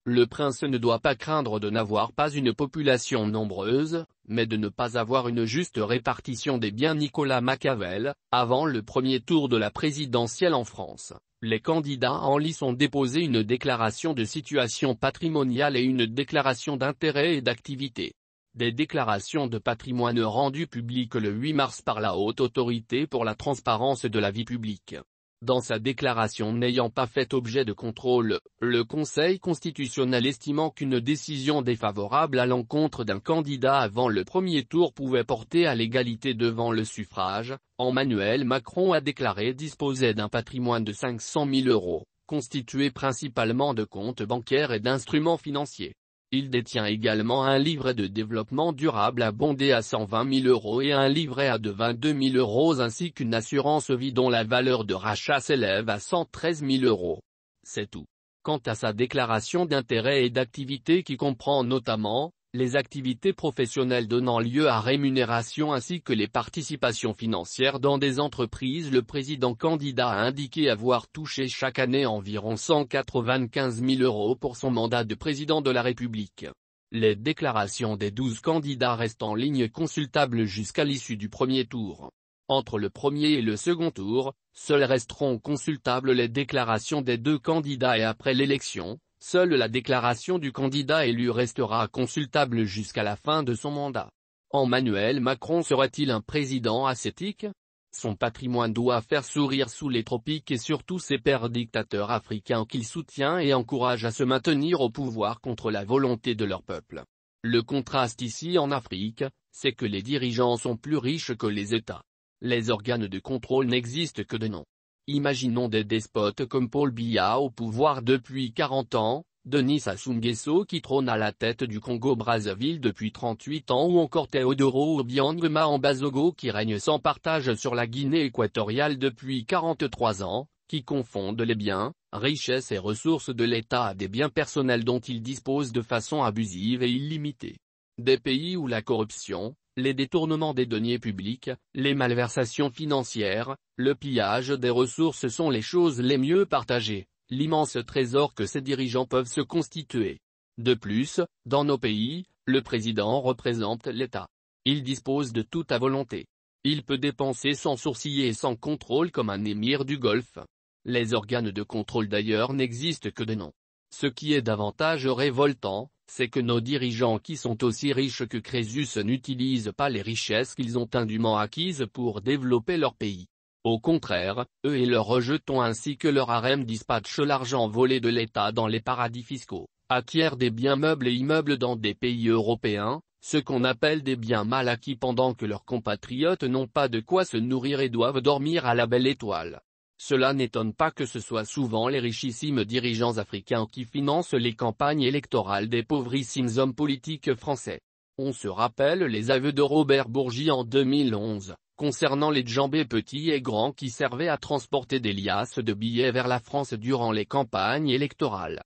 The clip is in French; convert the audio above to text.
Le prince ne doit pas craindre de n'avoir pas une population nombreuse, mais de ne pas avoir une juste répartition des biens. Nicolas Machiavel. Avant le premier tour de la présidentielle en France, les candidats en lice ont déposé une déclaration de situation patrimoniale et une déclaration d'intérêt et d'activité. Des déclarations de patrimoine rendues publiques le 8 mars par la Haute Autorité pour la transparence de la vie publique. Dans sa déclaration n'ayant pas fait objet de contrôle, le Conseil constitutionnel estimant qu'une décision défavorable à l'encontre d'un candidat avant le premier tour pouvait porter à l'égalité devant le suffrage, Emmanuel Macron a déclaré disposer d'un patrimoine de 500 000 €, constitué principalement de comptes bancaires et d'instruments financiers. Il détient également un livret de développement durable abondé à 120 000 € et un livret A de 22 000 € ainsi qu'une assurance vie dont la valeur de rachat s'élève à 113 000 €. C'est tout. Quant à sa déclaration d'intérêt et d'activité qui comprend notamment les activités professionnelles donnant lieu à rémunération ainsi que les participations financières dans des entreprises, le président candidat a indiqué avoir touché chaque année environ 195 000 € pour son mandat de président de la République. Les déclarations des 12 candidats restent en ligne consultables jusqu'à l'issue du premier tour. Entre le premier et le second tour, seules resteront consultables les déclarations des 2 candidats et après l'élection, seule la déclaration du candidat élu restera consultable jusqu'à la fin de son mandat. Emmanuel Macron sera-t-il un président ascétique? Son patrimoine doit faire sourire sous les tropiques et surtout ses pairs dictateurs africains qu'il soutient et encourage à se maintenir au pouvoir contre la volonté de leur peuple. Le contraste ici en Afrique, c'est que les dirigeants sont plus riches que les États. Les organes de contrôle n'existent que de nom. Imaginons des despotes comme Paul Biya au pouvoir depuis 40 ans, Denis Sassou Nguesso qui trône à la tête du Congo-Brazzaville depuis 38 ans ou encore Teodoro Obiang Mbasogo qui règne sans partage sur la Guinée équatoriale depuis 43 ans, qui confondent les biens, richesses et ressources de l'État à des biens personnels dont ils disposent de façon abusive et illimitée. Des pays où la corruption, les détournements des deniers publics, les malversations financières, le pillage des ressources sont les choses les mieux partagées, l'immense trésor que ces dirigeants peuvent se constituer. De plus, dans nos pays, le président représente l'État. Il dispose de tout à volonté. Il peut dépenser sans sourciller et sans contrôle comme un émir du Golfe. Les organes de contrôle d'ailleurs n'existent que de nom. Ce qui est davantage révoltant, c'est que nos dirigeants qui sont aussi riches que Crésus n'utilisent pas les richesses qu'ils ont indûment acquises pour développer leur pays. Au contraire, eux et leurs rejetons ainsi que leur harem dispatchent l'argent volé de l'État dans les paradis fiscaux, acquièrent des biens meubles et immeubles dans des pays européens, ce qu'on appelle des biens mal acquis pendant que leurs compatriotes n'ont pas de quoi se nourrir et doivent dormir à la belle étoile. Cela n'étonne pas que ce soit souvent les richissimes dirigeants africains qui financent les campagnes électorales des pauvrissimes hommes politiques français. On se rappelle les aveux de Robert Bourgi en 2011, concernant les djembés petits et grands qui servaient à transporter des liasses de billets vers la France durant les campagnes électorales.